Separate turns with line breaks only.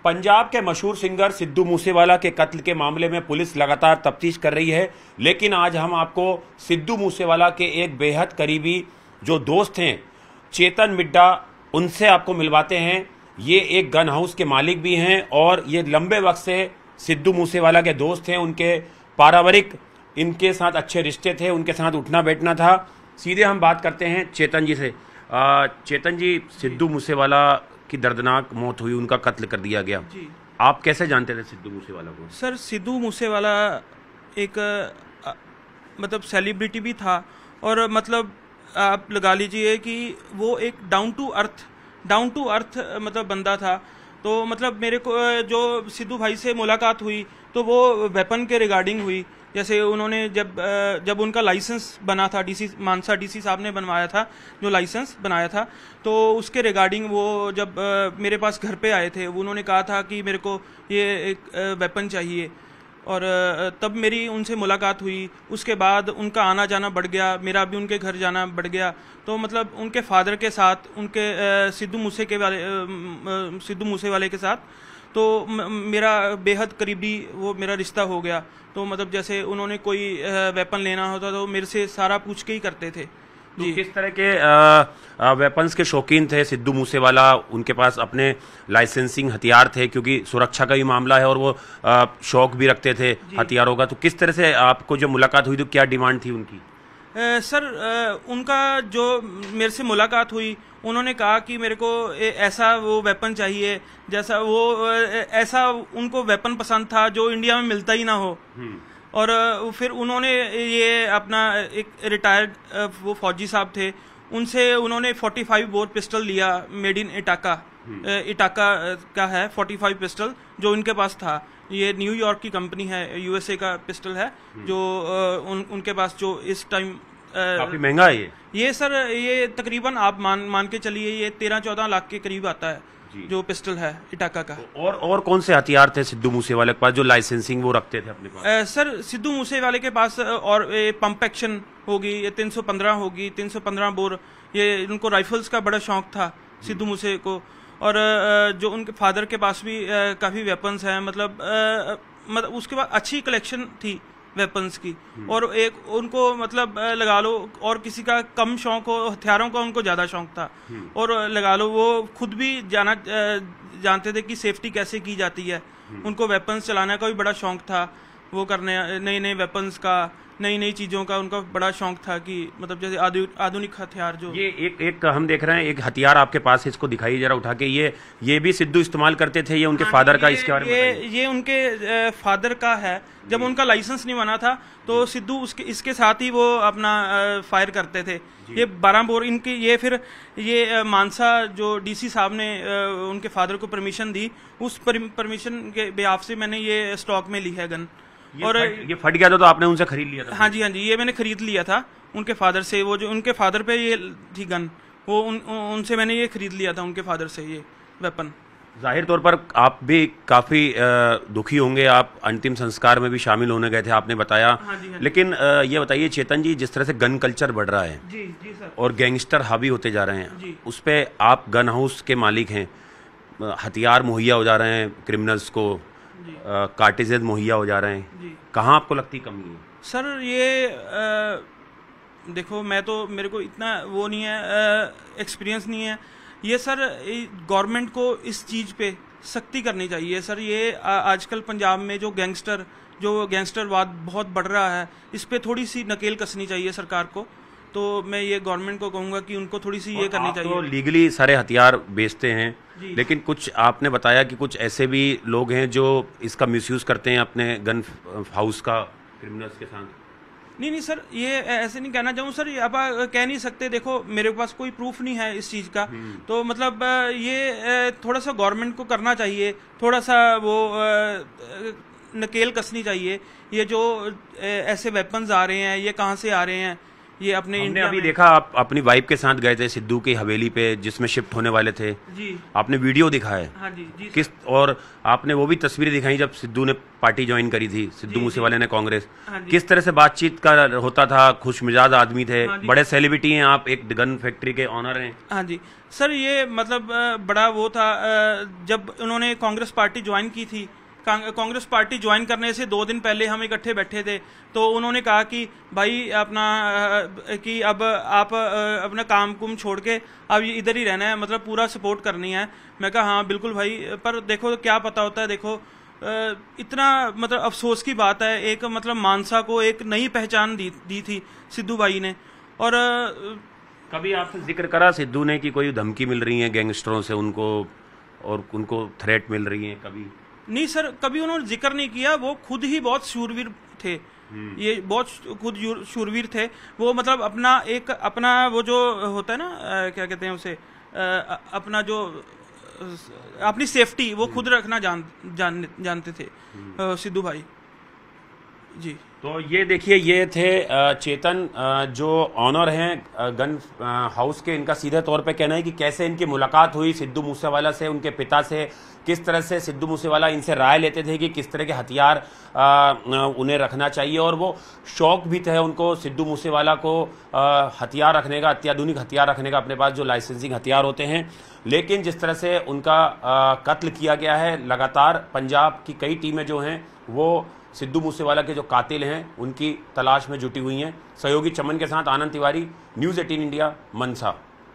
पंजाब के मशहूर सिंगर सिद्धू मूसेवाला के कत्ल के मामले में पुलिस लगातार तफ्तीश कर रही है, लेकिन आज हम आपको सिद्धू मूसेवाला के एक बेहद करीबी जो दोस्त हैं चेतन मिड्डा, उनसे आपको मिलवाते हैं। ये एक गन हाउस के मालिक भी हैं और ये लंबे वक्त से सिद्धू मूसेवाला के दोस्त हैं। उनके पारिवारिक इनके साथ अच्छे रिश्ते थे, उनके साथ उठना बैठना था। सीधे हम बात करते हैं चेतन जी से। चेतन जी, सिद्धू मूसेवाला की दर्दनाक मौत हुई, उनका कत्ल कर दिया गया जी। आप कैसे जानते थे सिद्धू मूसेवाला को?
सर, सिद्धू मूसेवाला एक मतलब सेलिब्रिटी भी था और मतलब आप लगा लीजिए कि वो एक डाउन टू अर्थ मतलब बंदा था। तो मतलब मेरे को जो सिद्धू भाई से मुलाकात हुई तो वो वेपन के रिगार्डिंग हुई। जैसे उन्होंने जब उनका लाइसेंस बना था, मानसा डीसी साहब ने बनवाया था, जो लाइसेंस बनाया था, तो उसके रिगार्डिंग वो जब मेरे पास घर पे आए थे, वो उन्होंने कहा था कि मेरे को ये एक वेपन चाहिए और तब मेरी उनसे मुलाकात हुई। उसके बाद उनका आना जाना बढ़ गया, मेरा भी उनके घर जाना बढ़ गया। तो मतलब उनके फादर के साथ, उनके सिद्धू मूसेवाले के साथ तो मेरा बेहद करीबी वो मेरा रिश्ता हो गया। तो मतलब जैसे उन्होंने कोई वेपन लेना होता तो मेरे से सारा पूछ के ही करते थे जी।
तो किस तरह के वेपन्स के शौकीन थे सिद्धू मूसेवाला? उनके पास अपने लाइसेंसिंग हथियार थे, क्योंकि सुरक्षा का भी मामला है और वो शौक भी रखते थे हथियारों का। तो किस तरह से आपको जो मुलाकात हुई तो क्या डिमांड थी उनकी?
सर, उनका जो मेरे से मुलाकात हुई, उन्होंने कहा कि मेरे को ऐसा वो वेपन चाहिए जैसा वो ऐसा उनको वेपन पसंद था जो इंडिया में मिलता ही ना हो। और फिर उन्होंने ये अपना एक रिटायर्ड वो फौजी साहब थे, उनसे उन्होंने 45 बोर पिस्टल लिया, मेड इन इटाका का है 45 पिस्टल जो इनके पास था। ये न्यूयॉर्क की कंपनी है, यूएसए का पिस्टल है जो उनके पास जो इस टाइम
काफी महंगा है
ये सर, ये तकरीबन आप मान के चलिए ये 13-14 लाख के करीब आता है जो पिस्टल है इटाका का।
और कौन से हथियार थे सिद्धू मूसेवाले के पास जो लाइसेंसिंग वो रखते थे अपने पास?
सर, सिद्धू मूसेवाले के पास और पंप एक्शन होगी, ये 315 होगी, 315 बोर, ये उनको राइफल्स का बड़ा शौक था सिद्धू मूसे को। और जो उनके फादर के पास भी काफी वेपन्स हैं, मतलब उसके बाद अच्छी कलेक्शन थी वेपन्स की। और एक उनको मतलब लगा लो, और किसी का कम शौक हो हथियारों का, उनको ज्यादा शौक था। और लगा लो वो खुद भी जानते थे कि सेफ्टी कैसे की जाती है। उनको वेपन्स चलाने का भी बड़ा शौक था, वो करने नए वेपन्स का, नई चीजों का उनका बड़ा शौक था कि मतलब जैसे आधुनिक हथियार जो
ये एक हम देख रहे हैं एक हथियार आपके पास है, इसको दिखाइए जरा उठा के। ये भी सिद्धू इस्तेमाल करते थे, ये उनके फादर का? इसके बारे में
ये उनके फादर का है। जब उनका लाइसेंस नहीं बना था तो सिद्धू इसके साथ ही वो अपना फायर करते थे। ये 12 बोर इनकी, ये फिर ये मानसा जो डीसी साहब ने उनके फादर को परमिशन दी, उस परमिशन के बेआफ से मैंने ये स्टॉक में ली है गन।
और ये फट गया था तो आपने उनसे खरीद लिया था?
हाँ जी, ये मैंने खरीद लिया था उनके फादर से। वो जो उनके फादर पे ये थी गन, वो उनसे मैंने ये खरीद लिया था उनके फादर से ये वेपन।
जाहिर तौर पर आप भी काफी दुखी होंगे, आप अंतिम संस्कार में भी शामिल होने गए थे आपने बताया।
हाँ जी।
लेकिन ये बताइए चेतन जी, जिस तरह से गन कल्चर बढ़ रहा है
जी सर,
और गैंगस्टर हावी होते जा रहे हैं, उस पे आप गन हाउस के मालिक हैं, हथियार मुहैया हो जा रहे हैं क्रिमिनल्स को, कार्टिजेज मुहैया हो जा रहे हैं, कहाँ आपको लगती कमी है?
सर, ये देखो, मेरे को इतना वो नहीं है, एक्सपीरियंस नहीं है ये सर। गवर्नमेंट को इस चीज पे सख्ती करनी चाहिए सर। ये आजकल पंजाब में जो गैंगस्टरवाद बहुत बढ़ रहा है, इस पे थोड़ी सी नकेल कसनी चाहिए सरकार को। तो मैं ये गवर्नमेंट को कहूंगा कि उनको थोड़ी सी ये करनी चाहिए।
तो लीगली सारे हथियार बेचते हैं, लेकिन कुछ आपने बताया कि कुछ ऐसे भी लोग हैं जो इसका मिसयूज करते हैं अपने गन हाउस का क्रिमिनल्स के साथ।
नहीं सर, ये ऐसे नहीं कहना चाहूँ सर, आप कह नहीं सकते। देखो, मेरे पास कोई प्रूफ नहीं है इस चीज का। तो मतलब ये थोड़ा सा गवर्नमेंट को करना चाहिए, थोड़ा सा वो नकेल कसनी चाहिए। ये जो ऐसे वेपन्स आ रहे हैं, ये कहाँ से आ रहे हैं, ये अपने
हमने
इंडिया
अभी
में।
देखा आप अपनी वाइफ के साथ गए थे सिद्धू की हवेली पे जिसमें शिफ्ट होने वाले थे,
जी
आपने वीडियो दिखा है।
हाँ जी जी
किस और आपने वो भी तस्वीरें दिखाई जब सिद्धू ने पार्टी ज्वाइन करी थी, सिद्धू मूसेवाले ने कांग्रेस।
हाँ जी।
किस तरह से बातचीत का होता था, खुश मिजाज आदमी थे,
हाँ जी।
बड़े सेलिब्रिटी हैं आप, एक गन फैक्ट्री के ऑनर हैं।
हाँ जी सर, ये मतलब बड़ा वो था जब उन्होंने कांग्रेस पार्टी ज्वाइन की थी। कांग्रेस पार्टी ज्वाइन करने से 2 दिन पहले हम इकट्ठे बैठे थे, तो उन्होंने कहा कि भाई अपना कि अब आप अपना काम कुम छोड़ के अब इधर ही रहना है, मतलब पूरा सपोर्ट करनी है। मैं कहा हाँ बिल्कुल भाई, पर देखो क्या पता होता है, देखो इतना मतलब अफसोस की बात है, एक मतलब मानसा को एक नई पहचान दी थी सिद्धू भाई ने। और
कभी आपसे जिक्र करा सिद्धू ने कि कोई धमकी मिल रही है गैंगस्टरों से उनको, और उनको थ्रेट मिल रही है कभी?
नहीं सर, कभी उन्होंने जिक्र नहीं किया। वो खुद ही बहुत शूरवीर थे, ये बहुत खुद शूरवीर थे वो। मतलब अपना वो जो होता है ना, क्या कहते हैं उसे, अपना जो अपनी सेफ्टी वो खुद रखना जानते थे सिद्धू भाई जी।
तो ये देखिए, ये थे चेतन जो ऑनर हैं गन हाउस के। इनका सीधे तौर पे कहना है कि कैसे इनकी मुलाकात हुई सिद्धू मूसेवाला से, उनके पिता से, किस तरह से सिद्धू मूसेवाला इनसे राय लेते थे कि किस तरह के हथियार उन्हें रखना चाहिए, और वो शौक भी थे उनको सिद्धू मूसेवाला को हथियार रखने का, अत्याधुनिक हथियार रखने का अपने पास, जो लाइसेंसिंग हथियार होते हैं। लेकिन जिस तरह से उनका कत्ल किया गया है, लगातार पंजाब की कई टीमें जो हैं वो सिद्धू मूसेवाला के जो कातिल हैं उनकी तलाश में जुटी हुई हैं। सहयोगी चमन के साथ आनंद तिवारी, न्यूज़ 18 इंडिया, मनसा।